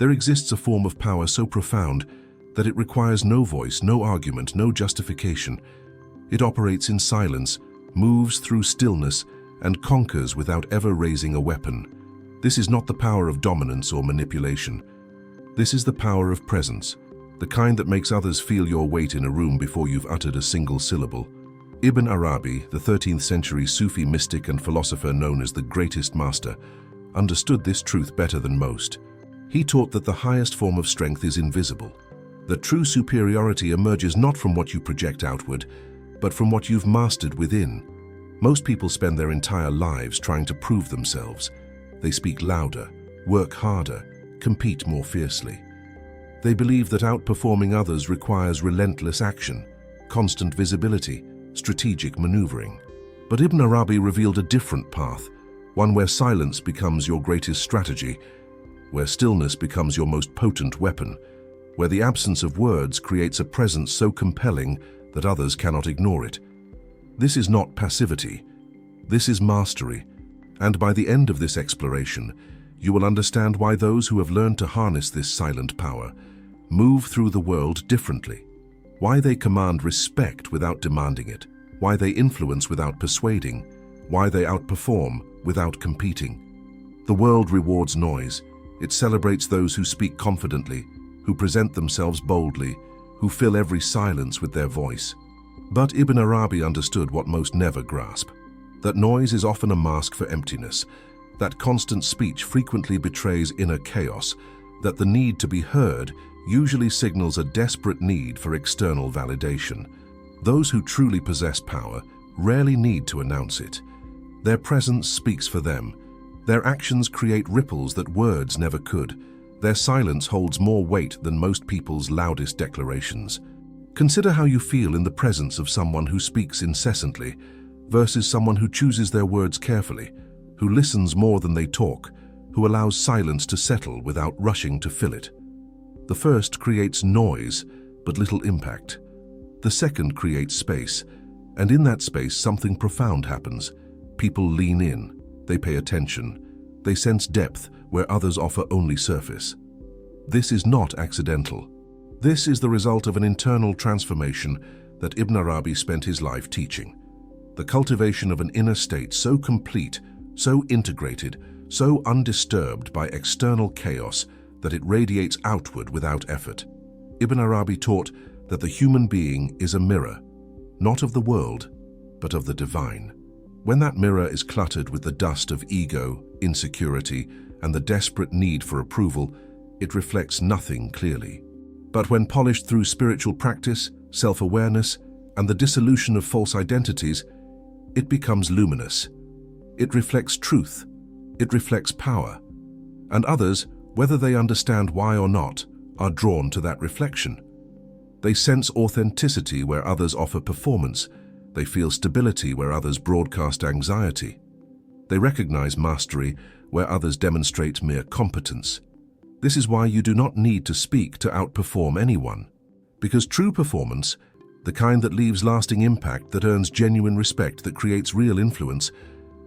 There exists a form of power so profound that it requires no voice, no argument, no justification. It operates in silence, moves through stillness, and conquers without ever raising a weapon. This is not the power of dominance or manipulation. This is the power of presence, the kind that makes others feel your weight in a room before you've uttered a single syllable. Ibn Arabi, the 13th century Sufi mystic and philosopher known as the greatest master, understood this truth better than most. He taught that the highest form of strength is invisible, that true superiority emerges not from what you project outward, but from what you've mastered within. Most people spend their entire lives trying to prove themselves. They speak louder, work harder, compete more fiercely. They believe that outperforming others requires relentless action, constant visibility, strategic maneuvering. But Ibn Arabi revealed a different path, one where silence becomes your greatest strategy, where stillness becomes your most potent weapon, where the absence of words creates a presence so compelling that others cannot ignore it. This is not passivity. This is mastery. And by the end of this exploration, you will understand why those who have learned to harness this silent power move through the world differently, why they command respect without demanding it, why they influence without persuading, why they outperform without competing. The world rewards noise. It celebrates those who speak confidently, who present themselves boldly, who fill every silence with their voice. But Ibn Arabi understood what most never grasp, that noise is often a mask for emptiness, that constant speech frequently betrays inner chaos, that the need to be heard usually signals a desperate need for external validation. Those who truly possess power rarely need to announce it. Their presence speaks for them. Their actions create ripples that words never could. Their silence holds more weight than most people's loudest declarations. Consider how you feel in the presence of someone who speaks incessantly versus someone who chooses their words carefully, who listens more than they talk, who allows silence to settle without rushing to fill it. The first creates noise, but little impact. The second creates space, and in that space something profound happens. People lean in, they pay attention, they sense depth where others offer only surface. This is not accidental. This is the result of an internal transformation that Ibn Arabi spent his life teaching. The cultivation of an inner state so complete, so integrated, so undisturbed by external chaos that it radiates outward without effort. Ibn Arabi taught that the human being is a mirror, not of the world, but of the divine. When that mirror is cluttered with the dust of ego, insecurity, and the desperate need for approval, it reflects nothing clearly. But when polished through spiritual practice, self-awareness, and the dissolution of false identities, it becomes luminous. It reflects truth. It reflects power. And others, whether they understand why or not, are drawn to that reflection. They sense authenticity where others offer performance. They feel stability where others broadcast anxiety. They recognize mastery where others demonstrate mere competence. This is why you do not need to speak to outperform anyone. Because true performance, the kind that leaves lasting impact, that earns genuine respect, that creates real influence,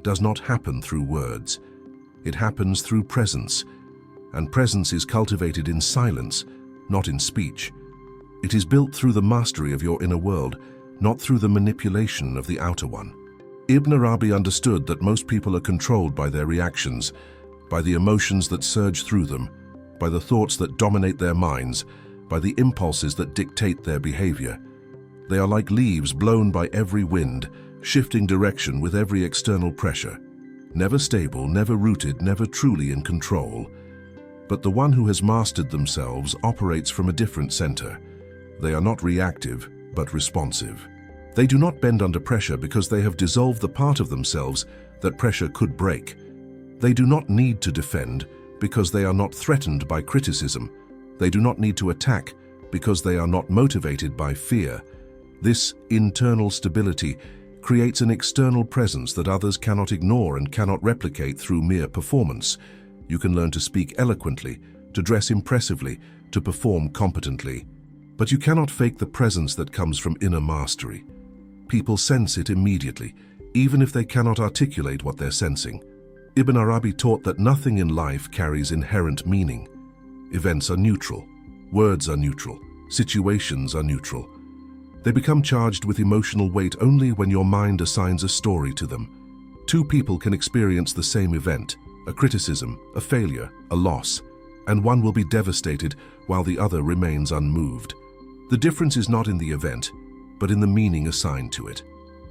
does not happen through words. It happens through presence. And presence is cultivated in silence, not in speech. It is built through the mastery of your inner world, not through the manipulation of the outer one. Ibn Arabi understood that most people are controlled by their reactions, by the emotions that surge through them, by the thoughts that dominate their minds, by the impulses that dictate their behavior. They are like leaves blown by every wind, shifting direction with every external pressure. Never stable, never rooted, never truly in control. But the one who has mastered themselves operates from a different center. They are not reactive, but responsive. They do not bend under pressure because they have dissolved the part of themselves that pressure could break. They do not need to defend because they are not threatened by criticism. They do not need to attack because they are not motivated by fear. This internal stability creates an external presence that others cannot ignore and cannot replicate through mere performance. You can learn to speak eloquently, to dress impressively, to perform competently. But you cannot fake the presence that comes from inner mastery. People sense it immediately, even if they cannot articulate what they're sensing. Ibn Arabi taught that nothing in life carries inherent meaning. Events are neutral. Words are neutral. Situations are neutral. They become charged with emotional weight only when your mind assigns a story to them. Two people can experience the same event, a criticism, a failure, a loss, and one will be devastated while the other remains unmoved. The difference is not in the event, but in the meaning assigned to it.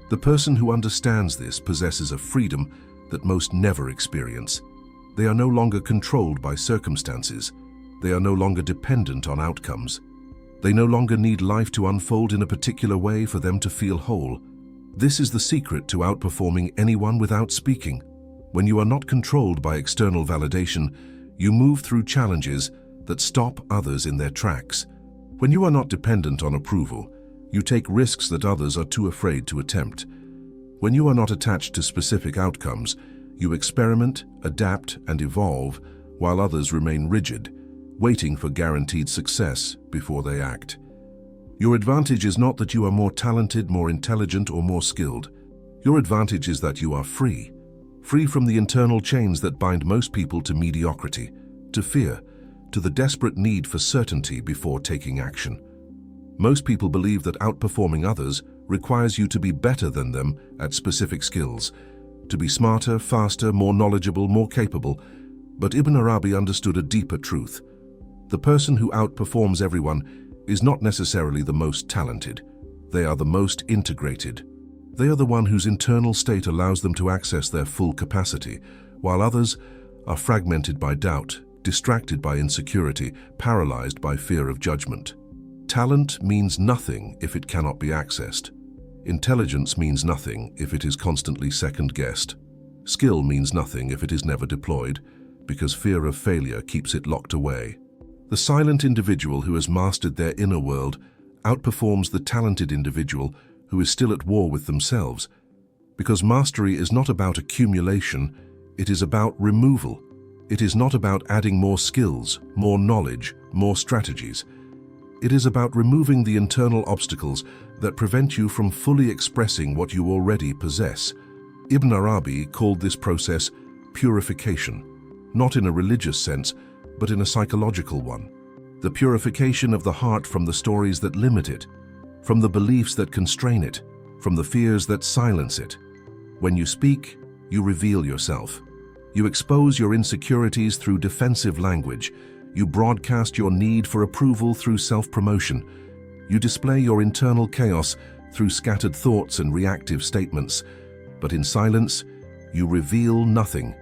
The person who understands this possesses a freedom that most never experience. They are no longer controlled by circumstances. They are no longer dependent on outcomes. They no longer need life to unfold in a particular way for them to feel whole. This is the secret to outperforming anyone without speaking. When you are not controlled by external validation, you move through challenges that stop others in their tracks. When you are not dependent on approval, you take risks that others are too afraid to attempt. When you are not attached to specific outcomes, you experiment, adapt, and evolve, while others remain rigid, waiting for guaranteed success before they act. Your advantage is not that you are more talented, more intelligent, or more skilled. Your advantage is that you are free. Free from the internal chains that bind most people to mediocrity, to fear, to the desperate need for certainty before taking action. Most people believe that outperforming others requires you to be better than them at specific skills, to be smarter, faster, more knowledgeable, more capable. But Ibn Arabi understood a deeper truth. The person who outperforms everyone is not necessarily the most talented. They are the most integrated. They are the one whose internal state allows them to access their full capacity, while others are fragmented by doubt, distracted by insecurity, paralyzed by fear of judgment. Talent means nothing if it cannot be accessed. Intelligence means nothing if it is constantly second-guessed. Skill means nothing if it is never deployed, because fear of failure keeps it locked away. The silent individual who has mastered their inner world outperforms the talented individual who is still at war with themselves, because mastery is not about accumulation, it is about removal. It is not about adding more skills, more knowledge, more strategies. It is about removing the internal obstacles that prevent you from fully expressing what you already possess. Ibn Arabi called this process purification, not in a religious sense, but in a psychological one. The purification of the heart from the stories that limit it, from the beliefs that constrain it, from the fears that silence it. When you speak, you reveal yourself. You expose your insecurities through defensive language. You broadcast your need for approval through self-promotion. You display your internal chaos through scattered thoughts and reactive statements. But in silence, you reveal nothing.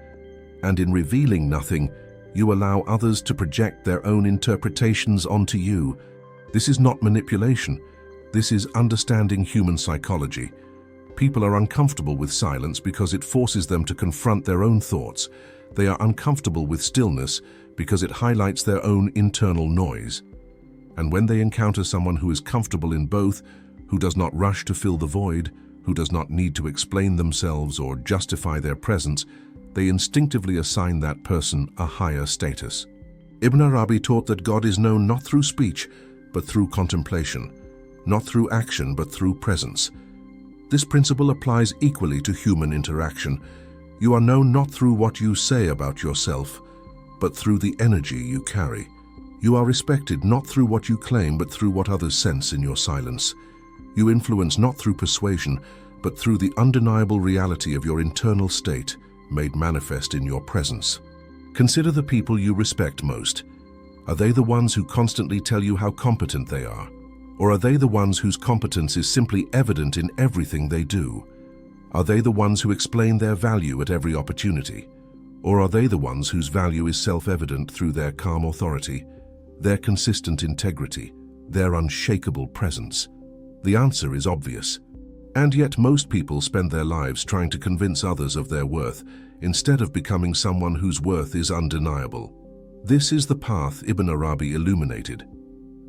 And in revealing nothing, you allow others to project their own interpretations onto you. This is not manipulation. This is understanding human psychology. People are uncomfortable with silence because it forces them to confront their own thoughts. They are uncomfortable with stillness because it highlights their own internal noise. And when they encounter someone who is comfortable in both, who does not rush to fill the void, who does not need to explain themselves or justify their presence, they instinctively assign that person a higher status. Ibn Arabi taught that God is known not through speech, but through contemplation, not through action, but through presence. This principle applies equally to human interaction. You are known not through what you say about yourself, but through the energy you carry. You are respected not through what you claim, but through what others sense in your silence. You influence not through persuasion, but through the undeniable reality of your internal state, made manifest in your presence. Consider the people you respect most. Are they the ones who constantly tell you how competent they are? Or are they the ones whose competence is simply evident in everything they do? Are they the ones who explain their value at every opportunity? Or are they the ones whose value is self-evident through their calm authority, their consistent integrity, their unshakable presence? The answer is obvious. And yet most people spend their lives trying to convince others of their worth, instead of becoming someone whose worth is undeniable. This is the path Ibn Arabi illuminated.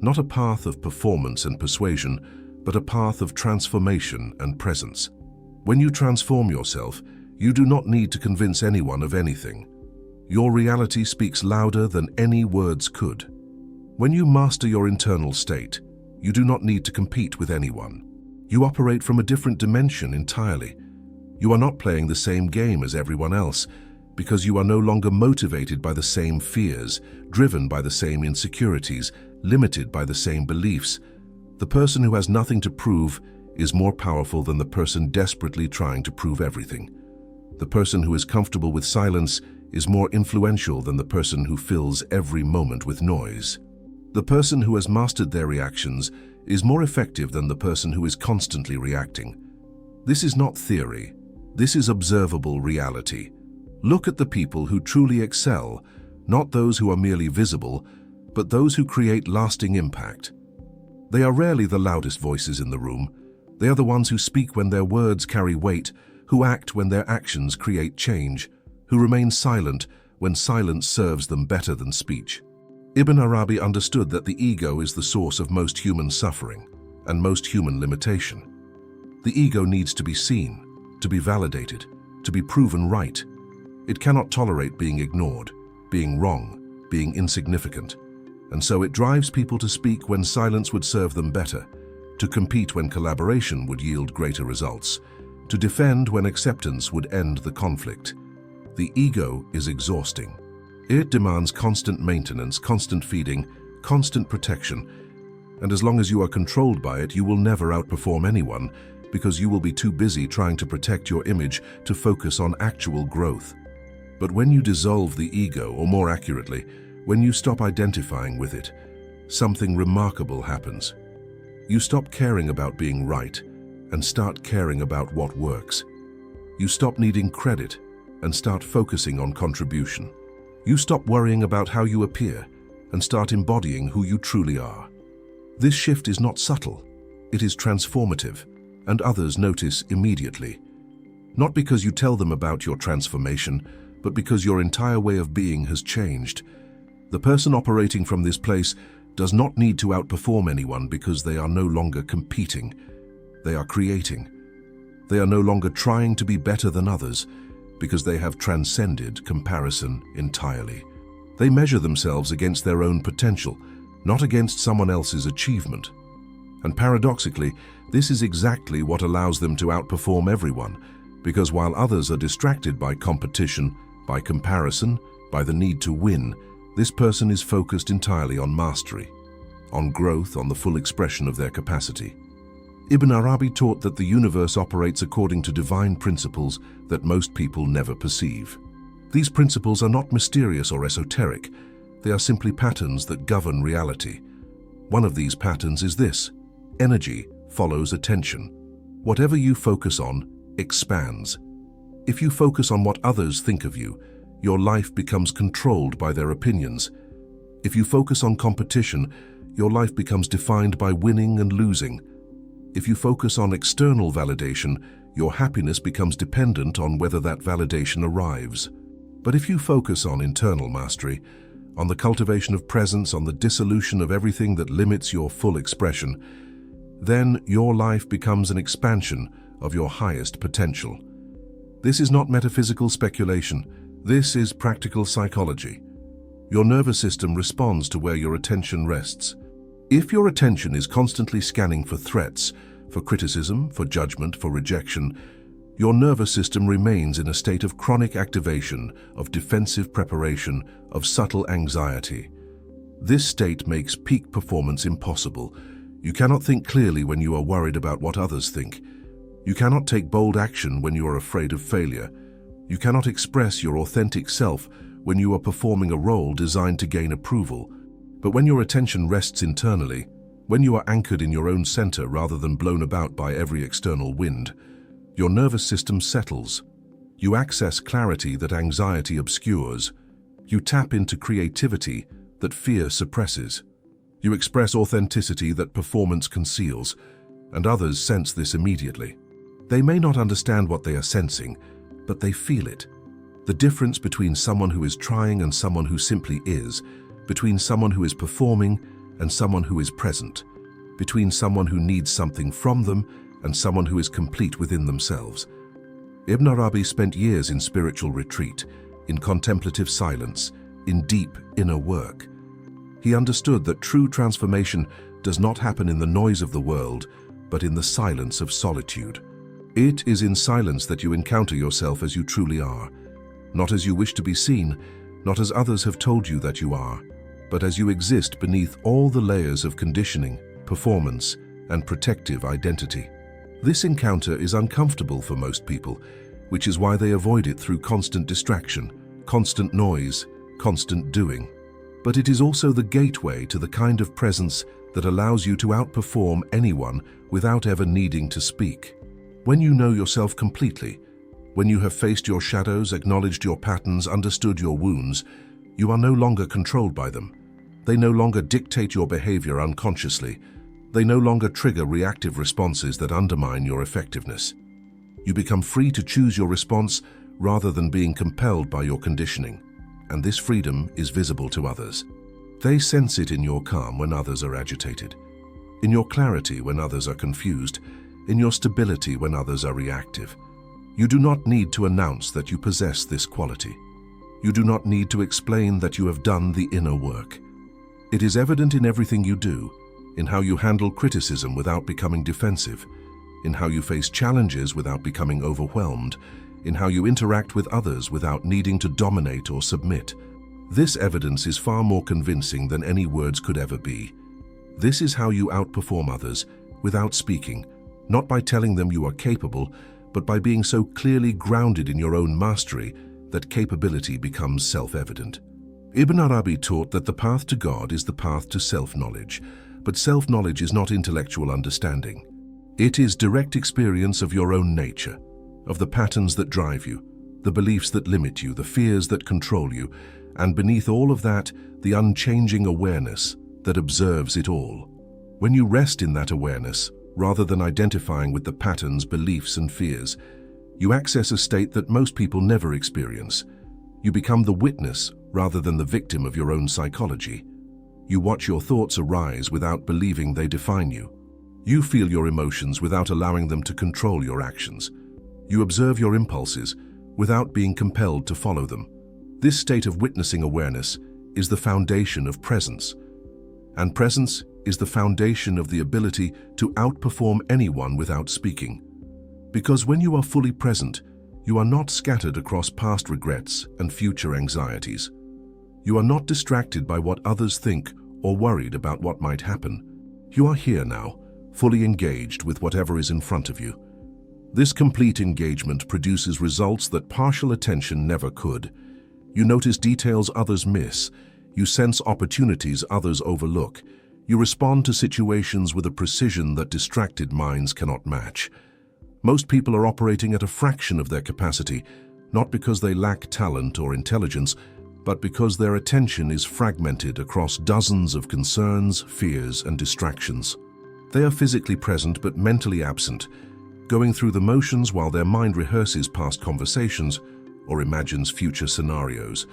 Not a path of performance and persuasion, but a path of transformation and presence. When you transform yourself, you do not need to convince anyone of anything. Your reality speaks louder than any words could. When you master your internal state, you do not need to compete with anyone. You operate from a different dimension entirely. You are not playing the same game as everyone else. because you are no longer motivated by the same fears, driven by the same insecurities, limited by the same beliefs. The person who has nothing to prove is more powerful than the person desperately trying to prove everything. The person who is comfortable with silence is more influential than the person who fills every moment with noise. The person who has mastered their reactions is more effective than the person who is constantly reacting. This is not theory. This is observable reality. Look at the people who truly excel, not those who are merely visible, but those who create lasting impact. They are rarely the loudest voices in the room. They are the ones who speak when their words carry weight, who act when their actions create change, who remain silent when silence serves them better than speech. Ibn Arabi understood that the ego is the source of most human suffering and most human limitation. The ego needs to be seen, to be validated, to be proven right. It cannot tolerate being ignored, being wrong, being insignificant. And so it drives people to speak when silence would serve them better, to compete when collaboration would yield greater results, to defend when acceptance would end the conflict. The ego is exhausting. It demands constant maintenance, constant feeding, constant protection. And as long as you are controlled by it, you will never outperform anyone, because you will be too busy trying to protect your image to focus on actual growth. But when you dissolve the ego, or more accurately, when you stop identifying with it, something remarkable happens. You stop caring about being right and start caring about what works. You stop needing credit and start focusing on contribution. You stop worrying about how you appear and start embodying who you truly are. This shift is not subtle, it is transformative, and others notice immediately. Not because you tell them about your transformation, but because your entire way of being has changed. The person operating from this place does not need to outperform anyone because they are no longer competing. They are creating. They are no longer trying to be better than others because they have transcended comparison entirely. They measure themselves against their own potential, not against someone else's achievement. And paradoxically, this is exactly what allows them to outperform everyone, because while others are distracted by competition, by comparison, by the need to win, this person is focused entirely on mastery, on growth, on the full expression of their capacity. Ibn Arabi taught that the universe operates according to divine principles that most people never perceive. These principles are not mysterious or esoteric. They are simply patterns that govern reality. One of these patterns is this: energy follows attention. Whatever you focus on expands. If you focus on what others think of you, your life becomes controlled by their opinions. If you focus on competition, your life becomes defined by winning and losing. If you focus on external validation, your happiness becomes dependent on whether that validation arrives. But if you focus on internal mastery, on the cultivation of presence, on the dissolution of everything that limits your full expression, then your life becomes an expansion of your highest potential. This is not metaphysical speculation. This is practical psychology. Your nervous system responds to where your attention rests. If your attention is constantly scanning for threats, for criticism, for judgment, for rejection, your nervous system remains in a state of chronic activation, of defensive preparation, of subtle anxiety. This state makes peak performance impossible. You cannot think clearly when you are worried about what others think. You cannot take bold action when you are afraid of failure. You cannot express your authentic self when you are performing a role designed to gain approval. But when your attention rests internally, when you are anchored in your own center rather than blown about by every external wind, your nervous system settles. You access clarity that anxiety obscures. You tap into creativity that fear suppresses. You express authenticity that performance conceals, and others sense this immediately. They may not understand what they are sensing, but they feel it. The difference between someone who is trying and someone who simply is, between someone who is performing and someone who is present, between someone who needs something from them and someone who is complete within themselves. Ibn Arabi spent years in spiritual retreat, in contemplative silence, in deep inner work. He understood that true transformation does not happen in the noise of the world, but in the silence of solitude. It is in silence that you encounter yourself as you truly are. not as you wish to be seen, not as others have told you that you are, but as you exist beneath all the layers of conditioning, performance, and protective identity. This encounter is uncomfortable for most people, which is why they avoid it through constant distraction, constant noise, constant doing. But it is also the gateway to the kind of presence that allows you to outperform anyone without ever needing to speak. When you know yourself completely, when you have faced your shadows, acknowledged your patterns, understood your wounds, you are no longer controlled by them. They no longer dictate your behavior unconsciously. They no longer trigger reactive responses that undermine your effectiveness. You become free to choose your response rather than being compelled by your conditioning. And this freedom is visible to others. They sense it in your calm when others are agitated, in your clarity when others are confused, in your stability when others are reactive. You do not need to announce that you possess this quality. You do not need to explain that you have done the inner work. It is evident in everything you do, in how you handle criticism without becoming defensive, in how you face challenges without becoming overwhelmed, in how you interact with others without needing to dominate or submit. This evidence is far more convincing than any words could ever be. This is how you outperform others without speaking, not by telling them you are capable, but by being so clearly grounded in your own mastery that capability becomes self-evident. Ibn Arabi taught that the path to God is the path to self-knowledge, but self-knowledge is not intellectual understanding. It is direct experience of your own nature, of the patterns that drive you, the beliefs that limit you, the fears that control you, and beneath all of that, the unchanging awareness that observes it all. When you rest in that awareness, rather than identifying with the patterns, beliefs, and fears, you access a state that most people never experience. You become the witness rather than the victim of your own psychology. You watch your thoughts arise without believing they define you. You feel your emotions without allowing them to control your actions. You observe your impulses without being compelled to follow them. This state of witnessing awareness is the foundation of presence. And presence is the foundation of the ability to outperform anyone without speaking. Because when you are fully present, you are not scattered across past regrets and future anxieties. You are not distracted by what others think or worried about what might happen. You are here now, fully engaged with whatever is in front of you. This complete engagement produces results that partial attention never could. You notice details others miss. You sense opportunities others overlook. You respond to situations with a precision that distracted minds cannot match. Most people are operating at a fraction of their capacity, not because they lack talent or intelligence, but because their attention is fragmented across dozens of concerns, fears, and distractions. They are physically present but mentally absent, going through the motions while their mind rehearses past conversations or imagines future scenarios.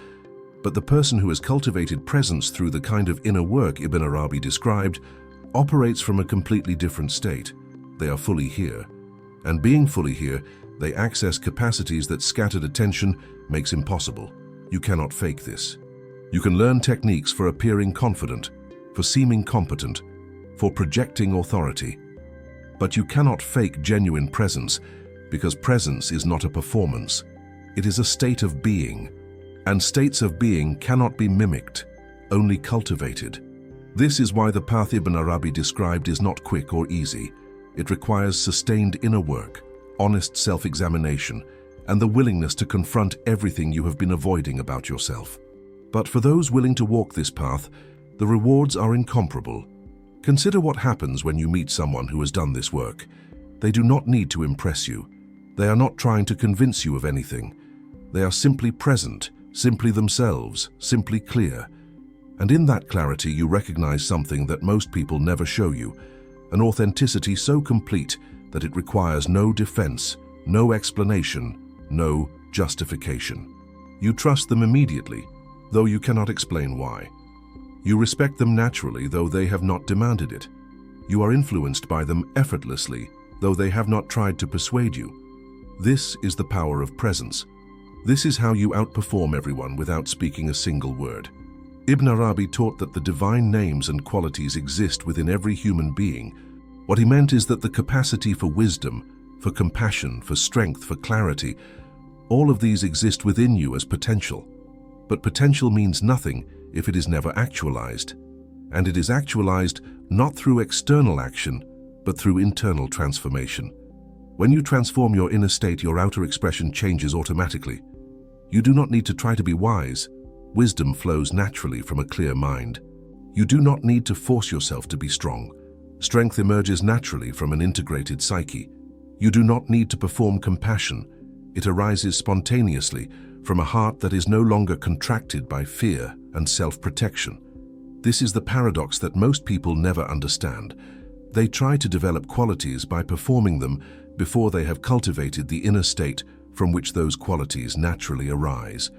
But the person who has cultivated presence through the kind of inner work Ibn Arabi described operates from a completely different state. They are fully here. And being fully here, they access capacities that scattered attention makes impossible. You cannot fake this. You can learn techniques for appearing confident, for seeming competent, for projecting authority. But you cannot fake genuine presence, because presence is not a performance. It is a state of being. And states of being cannot be mimicked, only cultivated. This is why the path Ibn Arabi described is not quick or easy. It requires sustained inner work, honest self-examination, and the willingness to confront everything you have been avoiding about yourself. But for those willing to walk this path, the rewards are incomparable. Consider what happens when you meet someone who has done this work. They do not need to impress you. They are not trying to convince you of anything. They are simply present, simply themselves, simply clear. And in that clarity you recognize something that most people never show you, an authenticity so complete that it requires no defense, no explanation, no justification. You trust them immediately, though you cannot explain why. You respect them naturally, though they have not demanded it. You are influenced by them effortlessly, though they have not tried to persuade you. This is the power of presence. This is how you outperform everyone without speaking a single word. Ibn Arabi taught that the divine names and qualities exist within every human being. What he meant is that the capacity for wisdom, for compassion, for strength, for clarity, All of these exist within you as potential. But potential means nothing if it is never actualized. And it is actualized not through external action, but through internal transformation. When you transform your inner state, your outer expression changes automatically. You do not need to try to be wise. Wisdom flows naturally from a clear mind. You do not need to force yourself to be strong. Strength emerges naturally from an integrated psyche. You do not need to perform compassion. It arises spontaneously from a heart that is no longer contracted by fear and self-protection. This is the paradox that most people never understand. They try to develop qualities by performing them before they have cultivated the inner state from which those qualities naturally arise.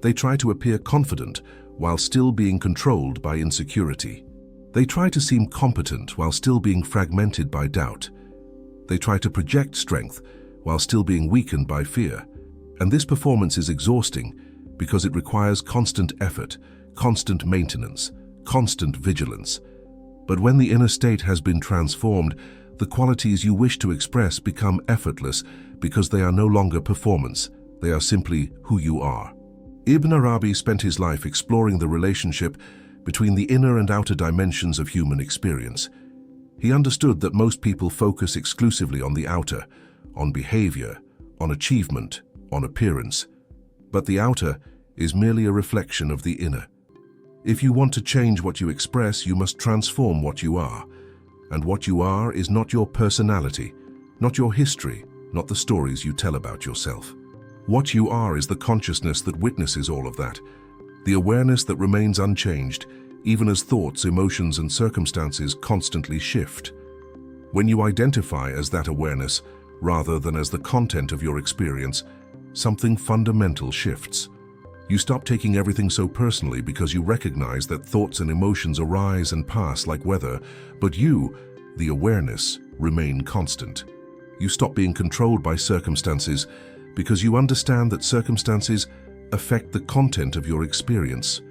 They try to appear confident while still being controlled by insecurity. They try to seem competent while still being fragmented by doubt. They try to project strength while still being weakened by fear. And this performance is exhausting because it requires constant effort, constant maintenance, constant vigilance. But when the inner state has been transformed, the qualities you wish to express become effortless because they are no longer performance, they are simply who you are. Ibn Arabi spent his life exploring the relationship between the inner and outer dimensions of human experience. He understood that most people focus exclusively on the outer, on behavior, on achievement, on appearance. But the outer is merely a reflection of the inner. If you want to change what you express, you must transform what you are. And what you are is not your personality, not your history, not the stories you tell about yourself. What you are is the consciousness that witnesses all of that, the awareness that remains unchanged, even as thoughts, emotions, and circumstances constantly shift. When you identify as that awareness, rather than as the content of your experience, something fundamental shifts. You stop taking everything so personally because you recognize that thoughts and emotions arise and pass like weather, but you, the awareness, remain constant. You stop being controlled by circumstances because you understand that circumstances affect the content of your experience,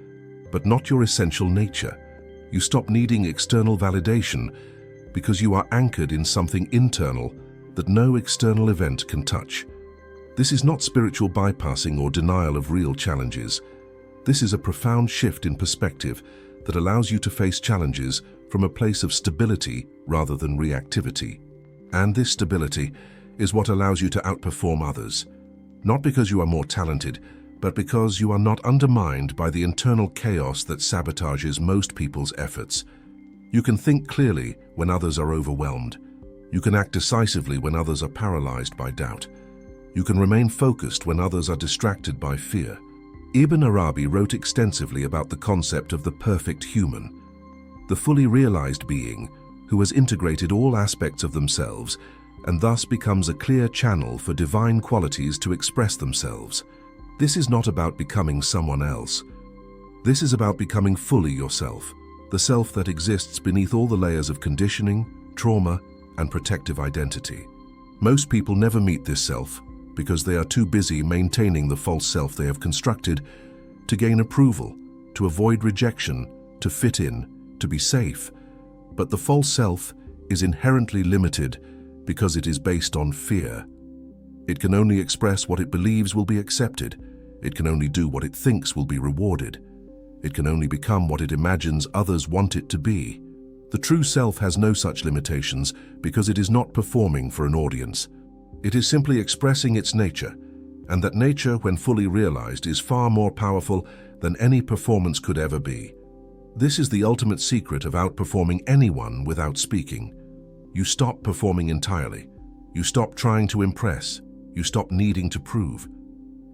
but not your essential nature. You stop needing external validation because you are anchored in something internal that no external event can touch. This is not spiritual bypassing or denial of real challenges. This is a profound shift in perspective that allows you to face challenges from a place of stability rather than reactivity. And this stability is what allows you to outperform others. Not because you are more talented, but because you are not undermined by the internal chaos that sabotages most people's efforts. You can think clearly when others are overwhelmed. You can act decisively when others are paralyzed by doubt. You can remain focused when others are distracted by fear. Ibn Arabi wrote extensively about the concept of the perfect human, the fully realized being who has integrated all aspects of themselves and thus becomes a clear channel for divine qualities to express themselves. This is not about becoming someone else. This is about becoming fully yourself, the self that exists beneath all the layers of conditioning, trauma, and protective identity. Most people never meet this self because they are too busy maintaining the false self they have constructed to gain approval, to avoid rejection, to fit in, to be safe. But the false self is inherently limited because it is based on fear. It can only express what it believes will be accepted. It can only do what it thinks will be rewarded. It can only become what it imagines others want it to be. The true self has no such limitations because it is not performing for an audience. It is simply expressing its nature, and that nature, when fully realized, is far more powerful than any performance could ever be. This is the ultimate secret of outperforming anyone without speaking. You stop performing entirely. You stop trying to impress. You stop needing to prove.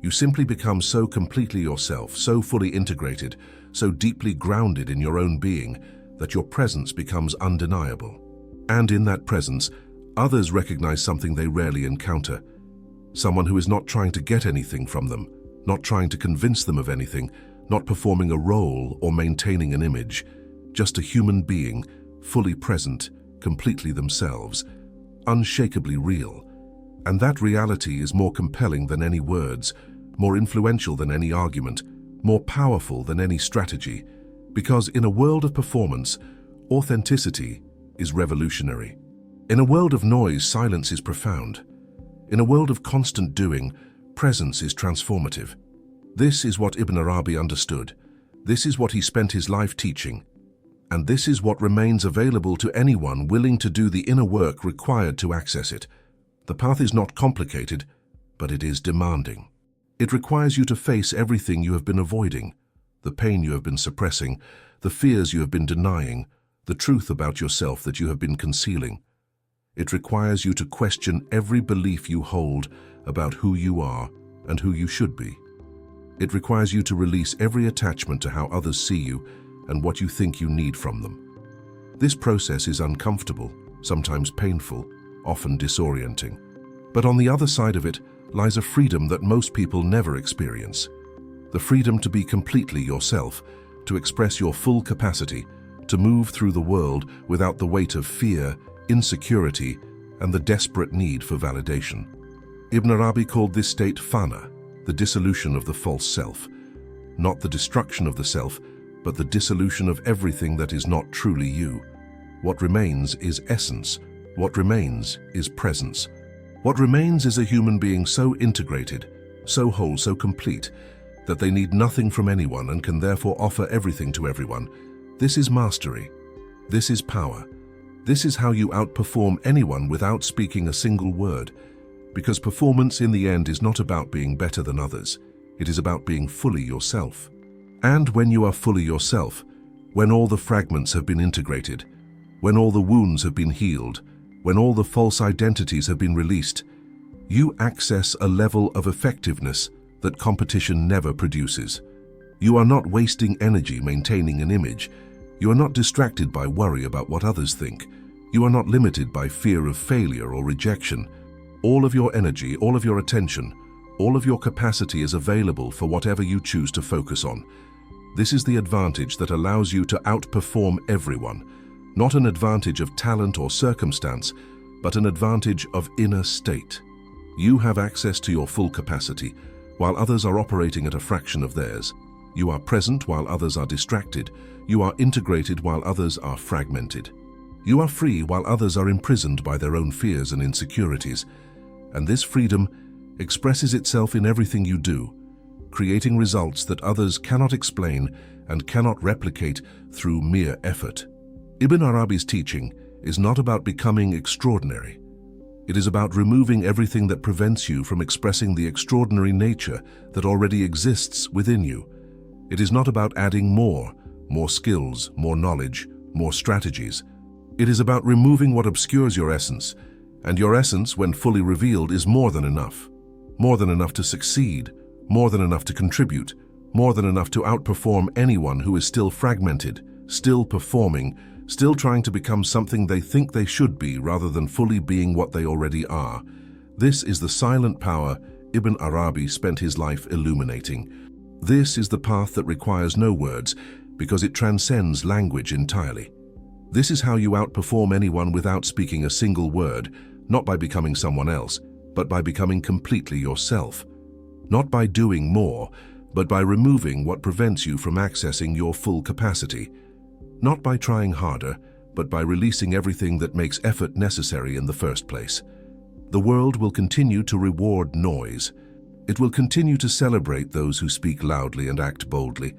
You simply become so completely yourself, so fully integrated, so deeply grounded in your own being, that your presence becomes undeniable. And in that presence, others recognize something they rarely encounter. Someone who is not trying to get anything from them, not trying to convince them of anything, not performing a role or maintaining an image, just a human being, fully present, completely themselves, unshakably real. And that reality is more compelling than any words, more influential than any argument, more powerful than any strategy, because in a world of performance, authenticity is revolutionary. In a world of noise, silence is profound. In a world of constant doing, presence is transformative. This is what Ibn Arabi understood. This is what he spent his life teaching. And this is what remains available to anyone willing to do the inner work required to access it. The path is not complicated, but it is demanding. It requires you to face everything you have been avoiding, the pain you have been suppressing, the fears you have been denying, the truth about yourself that you have been concealing. It requires you to question every belief you hold about who you are and who you should be. It requires you to release every attachment to how others see you and what you think you need from them. This process is uncomfortable, sometimes painful, often disorienting. But on the other side of it lies a freedom that most people never experience. The freedom to be completely yourself, to express your full capacity, to move through the world without the weight of fear, insecurity, and the desperate need for validation. Ibn Arabi called this state fana, the dissolution of the false self. Not the destruction of the self, but the dissolution of everything that is not truly you. What remains is essence. What remains is presence. What remains is a human being so integrated, so whole, so complete, that they need nothing from anyone and can therefore offer everything to everyone. This is mastery. This is power. This is how you outperform anyone without speaking a single word. Because performance in the end is not about being better than others. It is about being fully yourself. And when you are fully yourself, when all the fragments have been integrated, when all the wounds have been healed, when all the false identities have been released, you access a level of effectiveness that competition never produces. You are not wasting energy maintaining an image. You are not distracted by worry about what others think. You are not limited by fear of failure or rejection. All of your energy, all of your attention, all of your capacity is available for whatever you choose to focus on. This is the advantage that allows you to outperform everyone. Not an advantage of talent or circumstance, but an advantage of inner state. You have access to your full capacity, while others are operating at a fraction of theirs. You are present while others are distracted. You are integrated while others are fragmented. You are free while others are imprisoned by their own fears and insecurities. And this freedom expresses itself in everything you do, creating results that others cannot explain and cannot replicate through mere effort. Ibn Arabi's teaching is not about becoming extraordinary. It is about removing everything that prevents you from expressing the extraordinary nature that already exists within you. It is not about adding more skills, more knowledge, more strategies. It is about removing what obscures your essence, and your essence, when fully revealed, is more than enough. More than enough to succeed, more than enough to contribute, more than enough to outperform anyone who is still fragmented, still performing, still trying to become something they think they should be rather than fully being what they already are. This is the silent power Ibn Arabi spent his life illuminating. This is the path that requires no words because it transcends language entirely. This is how you outperform anyone without speaking a single word, not by becoming someone else, but by becoming completely yourself. Not by doing more, but by removing what prevents you from accessing your full capacity. Not by trying harder, but by releasing everything that makes effort necessary in the first place. The world will continue to reward noise. It will continue to celebrate those who speak loudly and act boldly.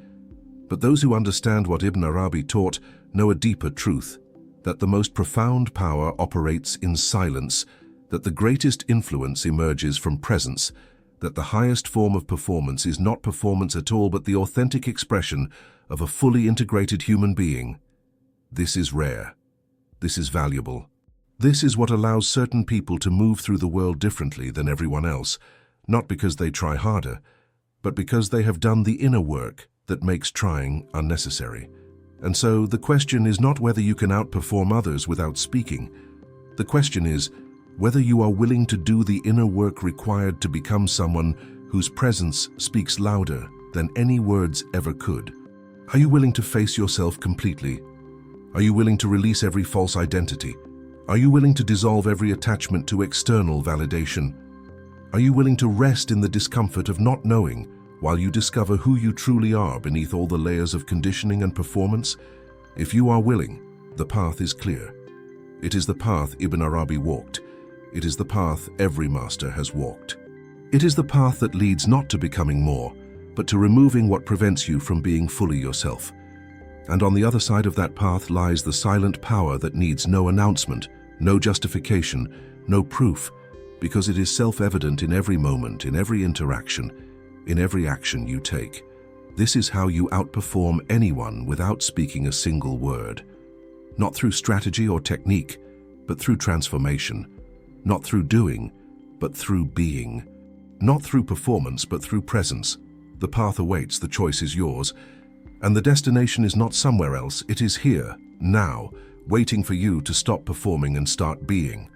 But those who understand what Ibn Arabi taught know a deeper truth, that the most profound power operates in silence, that the greatest influence emerges from presence, that the highest form of performance is not performance at all but the authentic expression of a fully integrated human being. This is rare. This is valuable. This is what allows certain people to move through the world differently than everyone else, not because they try harder, but because they have done the inner work that makes trying unnecessary. And so the question is not whether you can outperform others without speaking. The question is whether you are willing to do the inner work required to become someone whose presence speaks louder than any words ever could. Are you willing to face yourself completely? Are you willing to release every false identity? Are you willing to dissolve every attachment to external validation? Are you willing to rest in the discomfort of not knowing while you discover who you truly are beneath all the layers of conditioning and performance? If you are willing, the path is clear. It is the path Ibn Arabi walked. It is the path every master has walked. It is the path that leads not to becoming more, but to removing what prevents you from being fully yourself. And on the other side of that path lies the silent power that needs no announcement, no justification, no proof, because it is self-evident in every moment, in every interaction, in every action you take. This is how you outperform anyone without speaking a single word. Not through strategy or technique, but through transformation. Not through doing, but through being. Not through performance, but through presence. The path awaits, the choice is yours, and the destination is not somewhere else, it is here, now, waiting for you to stop performing and start being.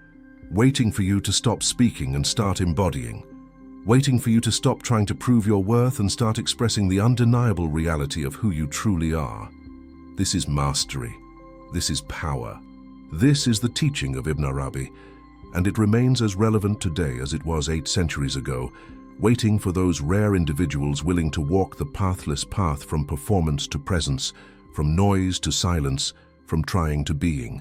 Waiting for you to stop speaking and start embodying. Waiting for you to stop trying to prove your worth and start expressing the undeniable reality of who you truly are. This is mastery. This is power. This is the teaching of Ibn Arabi, and it remains as relevant today as it was 8 centuries ago, waiting for those rare individuals willing to walk the pathless path from performance to presence, from noise to silence, from trying to being.